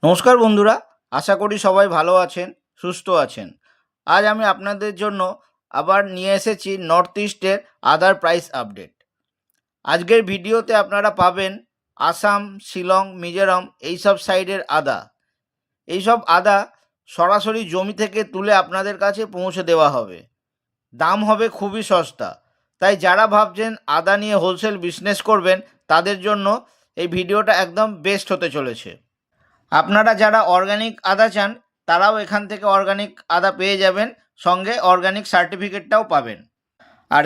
নমস্কার বন্ধুরা, আশা করি সবাই ভালো আছেন, সুস্থ আছেন। আজ আমি আপনাদের জন্য আবার নিয়ে এসেছি নর্থ ইস্টের আদার প্রাইস আপডেট। আজকের ভিডিওতে আপনারা পাবেন আসাম, শিলং, মিজোরাম এইসব সাইডের আদা। এইসব আদা সরাসরি জমি থেকে তুলে আপনাদের কাছে পৌঁছে দেওয়া হবে। দাম হবে খুবই সস্তা। তাই যারা ভাবছেন আদা নিয়ে হোলসেল বিজনেস করবেন, তাদের জন্য এই ভিডিওটা একদম বেস্ট হতে চলেছে। আপনারা যারা অর্গানিক আদা চান, তারাও এখান থেকে অর্গানিক আদা পেয়ে যাবেন, সঙ্গে অর্গানিক সার্টিফিকেটটাও পাবেন। আর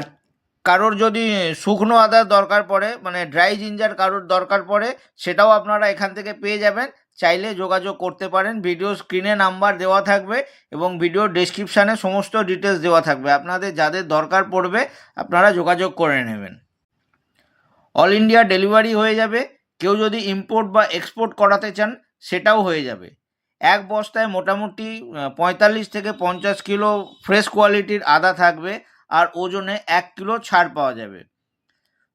কারোর যদি শুকনো আদার দরকার পড়ে, মানে ড্রাই জিঞ্জার কারোর দরকার পড়ে, সেটাও আপনারা এখান থেকে পেয়ে যাবেন। চাইলে যোগাযোগ করতে পারেন। ভিডিও স্ক্রিনে নাম্বার দেওয়া থাকবে এবং ভিডিও ডেসক্রিপশানে সমস্ত ডিটেলস দেওয়া থাকবে। আপনাদের যাদের দরকার পড়বে আপনারা যোগাযোগ করে নেবেন। অল ইন্ডিয়া ডেলিভারি হয়ে যাবে। কেউ যদি ইম্পোর্ট বা এক্সপোর্ট করাতে চান, সেটাও হয়ে যাবে। এক বস্তায় মোটামুটি 45 থেকে 50 কিলো ফ্রেশ কোয়ালিটির আদা থাকবে, আর ওজনে 1 কিলো ছাড় পাওয়া যাবে।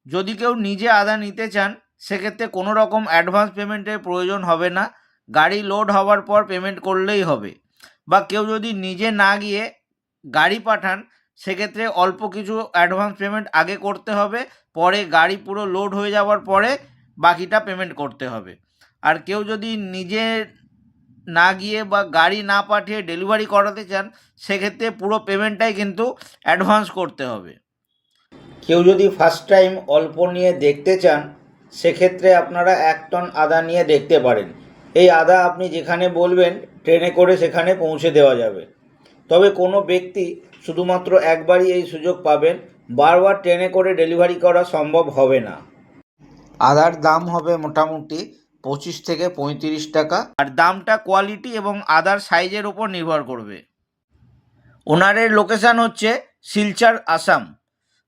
যদি কেউ নিজে আদা নিতে চান, সেক্ষেত্রে কোনো রকম অ্যাডভান্স পেমেন্টের প্রয়োজন হবে না। গাড়ি লোড হওয়ার পর পেমেন্ট করলেই হবে। বা কেউ যদি নিজে না গিয়ে গাড়ি পাঠান, সেক্ষেত্রে অল্প কিছু অ্যাডভান্স পেমেন্ট আগে করতে হবে, পরে গাড়ি পুরো লোড হয়ে যাওয়ার পরে বাকিটা পেমেন্ট করতে হবে। আর কেউ যদি নিজে না গিয়ে বা গাড়ি না পাঠিয়ে ডেলিভারি করাতে চান, সেক্ষেত্রে পুরো পেমেন্টটাই কিন্তু অ্যাডভান্স করতে হবে। কেউ যদি ফার্স্ট টাইম অল্প নিয়ে দেখতে চান, সেক্ষেত্রে আপনারা 1 টন আদা নিয়ে দেখতে পারেন। এই আদা আপনি যেখানে বলবেন ট্রেনে করে সেখানে পৌঁছে দেওয়া যাবে। তবে কোনো ব্যক্তি শুধুমাত্র একবারই এই সুযোগ পাবেন, বারবার ট্রেনে করে ডেলিভারি করা সম্ভব হবে না। আদার দাম হবে মোটামুটি 25 থেকে 35 টাকা, আর দামটা কোয়ালিটি এবং আদার সাইজের উপর নির্ভর করবে। ওনারের লোকেশান হচ্ছে শিলচর, আসাম।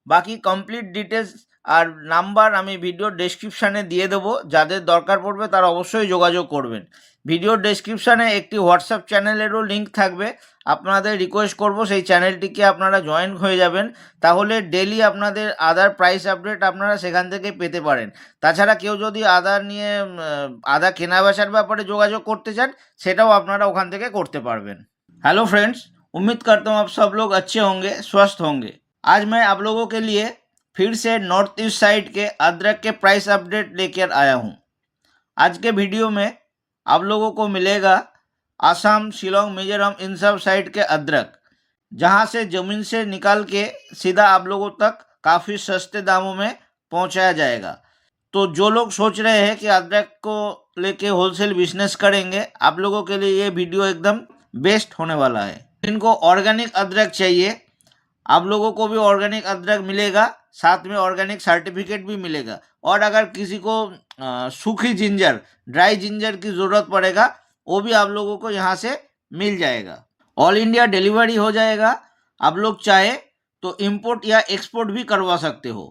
বাকি কমপ্লিট ডিটেলস আর নাম্বার আমি ভিডিওর ডেসক্রিপশানে দিয়ে দেবো। যাদের দরকার পড়বে তারা অবশ্যই যোগাযোগ করবেন। ভিডিওর ডেসক্রিপশানে একটি হোয়াটসঅ্যাপ চ্যানেলেরও লিঙ্ক থাকবে। আপনাদের রিকোয়েস্ট করব সেই চ্যানেলটিকে আপনারা জয়েন হয়ে যাবেন, তাহলে ডেলি আপনাদের আদার প্রাইস আপডেট আপনারা সেখান থেকে পেতে পারেন। তাছাড়া কেউ যদি আদা নিয়ে আদা কেনা বেচার ব্যাপারে যোগাযোগ করতে চান, সেটাও আপনারা ওখান থেকে করতে পারবেন। हेलो फ्रेंड्स, उम्मीद करता हूँ आप सब लोग अच्छे होंगे, स्वस्थ होंगे। आज मैं आप लोगों के लिए फिर से नॉर्थ ईस्ट साइड के अदरक के प्राइस अपडेट लेकर आया हूँ। आज के वीडियो में आप लोगों को मिलेगा आसाम, शिलोंग, मिजोरम इन सब साइड के अदरक, जहाँ से ज़मीन से निकाल के सीधा आप लोगों तक काफ़ी सस्ते दामों में पहुँचाया जाएगा। तो जो लोग सोच रहे हैं कि अदरक को लेके होलसेल बिजनेस करेंगे, आप लोगों के लिए ये वीडियो एकदम बेस्ट होने वाला है। इनको ऑर्गेनिक अदरक चाहिए, आप लोगों को भी ऑर्गेनिक अदरक मिलेगा, साथ में ऑर्गेनिक सर्टिफिकेट भी मिलेगा। और अगर किसी को सूखी जिंजर, ड्राई जिंजर की ज़रूरत पड़ेगा, वो भी आप लोगों को यहाँ से मिल जाएगा। ऑल इंडिया डिलीवरी हो जाएगा। आप लोग चाहे तो इम्पोर्ट या एक्सपोर्ट भी करवा सकते हो।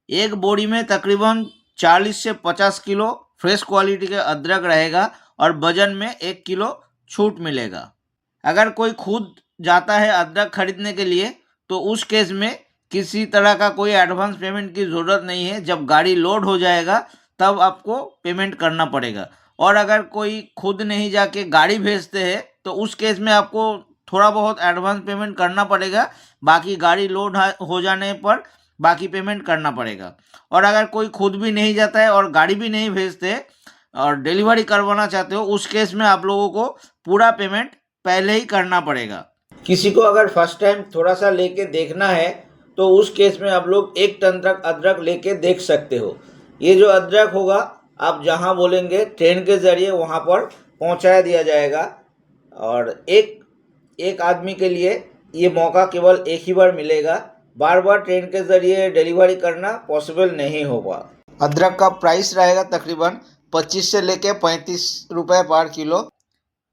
एक बोरी में तकरीबन 40 से 50 किलो फ्रेश क्वालिटी का अदरक रहेगा और वजन में 1 किलो छूट मिलेगा। अगर कोई खुद जाता है अदरक खरीदने के लिए, तो उस केस में किसी तरह का कोई एडवांस पेमेंट की ज़रूरत नहीं है। जब गाड़ी लोड हो जाएगा तब आपको पेमेंट करना पड़ेगा। और अगर कोई खुद नहीं जाके गाड़ी भेजते हैं, तो उस केस में आपको थोड़ा बहुत एडवांस पेमेंट करना पड़ेगा, बाकी गाड़ी लोड हो जाने पर बाकी पेमेंट करना पड़ेगा। और अगर कोई खुद भी नहीं जाता है और गाड़ी भी नहीं भेजते और डिलीवरी करवाना चाहते हो, उस केस में आप लोगों को पूरा पेमेंट पहले ही करना पड़ेगा। किसी को अगर फर्स्ट टाइम थोड़ा सा लेके देखना है, तो उस केस में आप लोग 1 टन तक अदरक लेके देख सकते हो। ये जो अदरक होगा, आप जहाँ बोलेंगे ट्रेन के ज़रिए वहाँ पर पहुँचाया दिया जाएगा। और एक आदमी के लिए ये मौका केवल एक ही बार मिलेगा। बार बार ट्रेन के ज़रिए डिलीवरी करना पॉसिबल नहीं होगा। अदरक का प्राइस रहेगा तकरीबन 25 से लेके 35 रुपये पर किलो।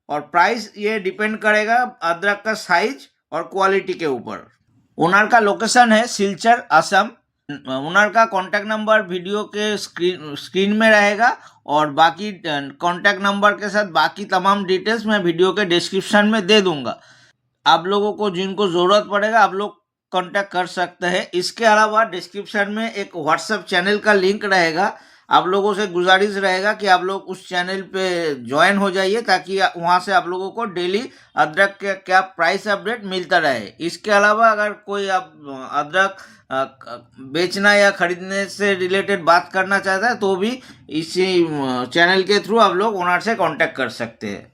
और प्राइस ये डिपेंड करेगा अदरक का साइज और क्वालिटी के ऊपर। ओनर का लोकेशन है सिलचर, असम। ओनर का कॉन्टैक्ट नंबर वीडियो के स्क्रीन में रहेगा, और बाकी कॉन्टैक्ट नंबर के साथ बाकी तमाम डिटेल्स मैं वीडियो के डिस्क्रिप्शन में दे दूंगा। आप लोगों को जिनको ज़रूरत पड़ेगा, आप लोग कॉन्टैक्ट कर सकते हैं। इसके अलावा डिस्क्रिप्शन में एक व्हाट्सएप चैनल का लिंक रहेगा। आप लोगों से गुजारिश रहेगा कि आप लोग उस चैनल पे ज्वाइन हो जाइए, ताकि वहाँ से आप लोगों को डेली अदरक के क्या प्राइस अपडेट मिलता रहे। इसके अलावा अगर कोई आप अदरक बेचना या खरीदने से रिलेटेड बात करना चाहता है तो भी इसी चैनल के थ्रू आप लोग ओनर से कांटेक्ट कर सकते हैं।